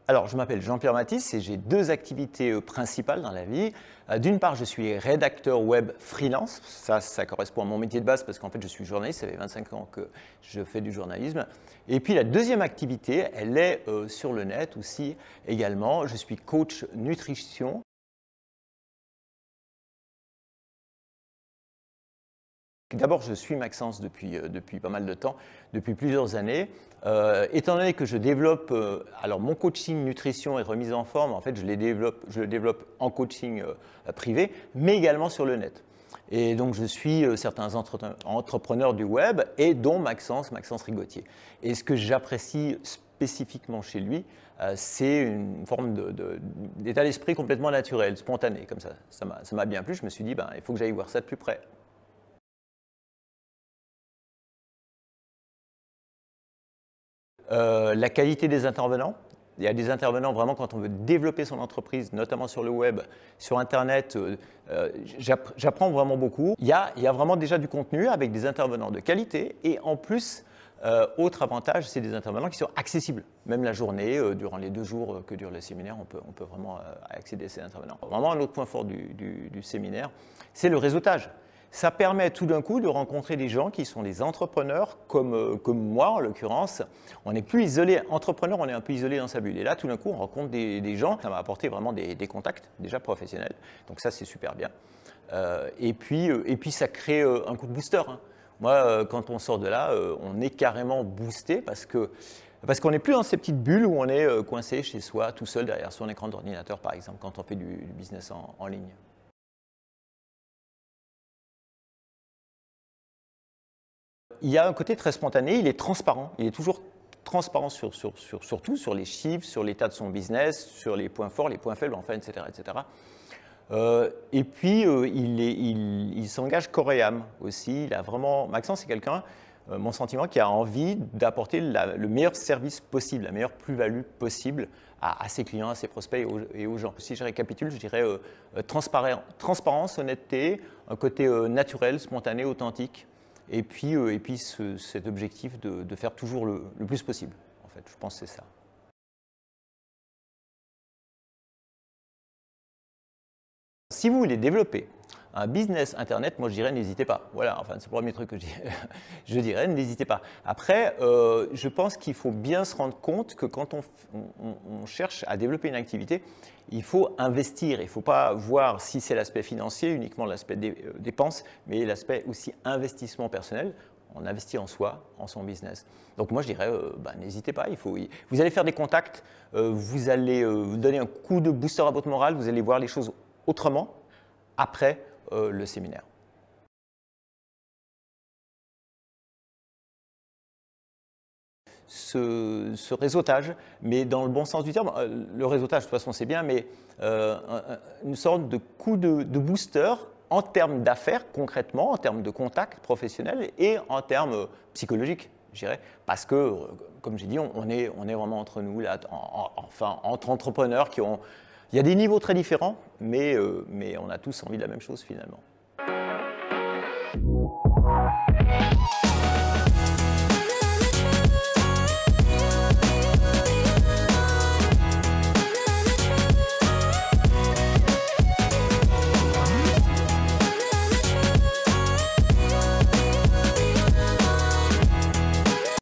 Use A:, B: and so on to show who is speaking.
A: Alors, je m'appelle Jean-Pierre Mathis et j'ai deux activités principales dans la vie. D'une part, je suis rédacteur web freelance. Ça correspond à mon métier de base parce qu'en fait, je suis journaliste. Ça fait 25 ans que je fais du journalisme. Et puis, la deuxième activité, elle est sur le net aussi également. Je suis coach nutrition. D'abord, je suis Maxence depuis pas mal de temps, depuis plusieurs années. Étant donné que je développe, alors mon coaching nutrition et remise en forme, en fait, je le développe en coaching privé, mais également sur le net. Et donc, je suis certains entrepreneurs du web, et dont Maxence Rigotier. Et ce que j'apprécie spécifiquement chez lui, c'est une forme d'état d'esprit complètement naturel, spontané, comme ça. Ça m'a bien plu. Je me suis dit, ben, il faut que j'aille voir ça de plus près. La qualité des intervenants. Il y a des intervenants vraiment quand on veut développer son entreprise, notamment sur le web, sur Internet. J'apprends vraiment beaucoup. Il y a vraiment déjà du contenu avec des intervenants de qualité et en plus, autre avantage, c'est des intervenants qui sont accessibles. Même la journée, durant les 2 jours que dure le séminaire, on peut vraiment accéder à ces intervenants. Vraiment, un autre point fort du séminaire, c'est le réseautage. Ça permet tout d'un coup de rencontrer des gens qui sont des entrepreneurs comme moi en l'occurrence. On n'est plus isolé, entrepreneur, on est un peu isolé dans sa bulle. Et là, tout d'un coup, on rencontre des gens. Ça m'a apporté vraiment des contacts déjà professionnels. Donc ça, c'est super bien. Et puis, ça crée un coup de booster, hein. Moi, quand on sort de là, on est carrément boosté parce qu'on n'est plus dans ces petites bulles où on est coincé chez soi, tout seul derrière son écran d'ordinateur, par exemple, quand on fait du business en ligne. Il y a un côté très spontané, il est transparent, il est toujours transparent sur tout, sur les chiffres, sur l'état de son business, sur les points forts, les points faibles, enfin, etc. etc. Et puis, il s'engage corps et âme aussi. Maxence, c'est quelqu'un, mon sentiment, qui a envie d'apporter le meilleur service possible, la meilleure plus-value possible à ses clients, à ses prospects et aux gens. Si je récapitule, je dirais transparence, honnêteté, un côté naturel, spontané, authentique. Et puis, cet objectif de faire toujours le plus possible, en fait. Je pense que c'est ça. Si vous voulez développer un business Internet, moi je dirais n'hésitez pas. Voilà, enfin c'est le premier truc que je dirais, n'hésitez pas. Après, je pense qu'il faut bien se rendre compte que quand on cherche à développer une activité, il faut investir. Il ne faut pas voir si c'est l'aspect financier, uniquement l'aspect dépenses, mais l'aspect aussi investissement personnel. On investit en soi, en son business. Donc moi je dirais, n'hésitez pas, vous allez faire des contacts, vous allez vous donner un coup de booster à votre morale, vous allez voir les choses autrement après le séminaire. Ce réseautage, mais dans le bon sens du terme, le réseautage de toute façon c'est bien, mais une sorte de coup de booster en termes d'affaires concrètement, en termes de contacts professionnels et en termes psychologiques, je dirais, parce que, comme j'ai dit, on est vraiment entre nous, là, enfin entre entrepreneurs qui ont. Il y a des niveaux très différents, mais on a tous envie de la même chose finalement.